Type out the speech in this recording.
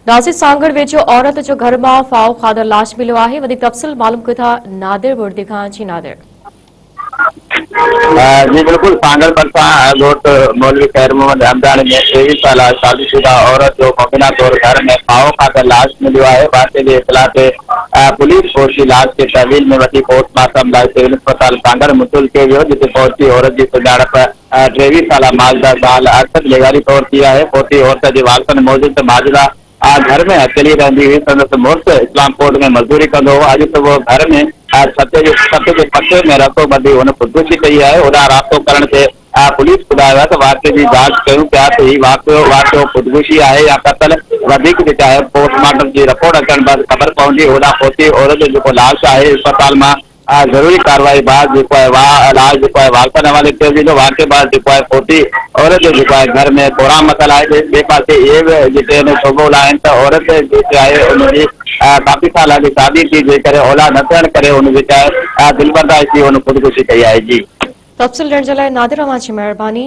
नासिर सांगड़ वेझो औरत जो घर में फाओ खाधल लाश मिलो है। वधीक तफ़सील मालूम कथा नादिर बुर्दी खां। जी नादिर। जी बिल्कुल सांगड़ भरसा ॻोठ मौलवी खैर मोहम्मद हमदानी में 23 साल शादीशुदा औरत जो मुबीना तौर घर में फाओ खाधल लाश मिलो है। वाक़े के इतला ते पुलिस पहुंची लाश के तहवील में वठी पोस्टमार्टम लाइ सिविल अस्पताल सांगड़ मुतल किया वियो, जिते पहुंची औरत की सुञाणप 23 साल मालदा साल अरशद लेगारी तौर किया है। पहुंची औरत के वारसनि मौजूद माजदा घर में अकेली रहंदी हुई। संदसि मुड़ुस इस्लामकोट में मजदूरी कंदो हो। अॼु सुबुह घर में छत के पटे में रसो ॿधी हुन ख़ुदकुशी कई है। होॾां राब्तो करण ते पुलिस ॿुधायो आहे त वाक़े जी जांच कयूं पिया त ही वाक़ियो ख़ुदकुशी आहे या क़तल। वधीक जेका आहे पोस्टमार्टम की रिपोर्ट अचण बाद ख़बर पवंदी। होॾां पहुची औरत जो जेको लाश आहे अस्पताल मां ज़रूरी कार्रवाई बाद जेको आहे इलाज जेको आहे वारसनि हवाले कयो वेंदो। वाक़े बाद जेको आहे पहुची औरत जो जेको आहे घर में कोराम मसल आहे। ॿिए पासे इहे बि जेके आहिनि शोभोल आहिनि त औरत जेके आहे उनजी काफ़ी साल अॻु शादी थी, जे करे औलाद न थियण करे हुन जेका आहे दिलबर्दाश थी हुन ख़ुदकुशी कई आहे। जी तफ़सील ॾियण जे लाइ नादिर अवां जी महिरबानी।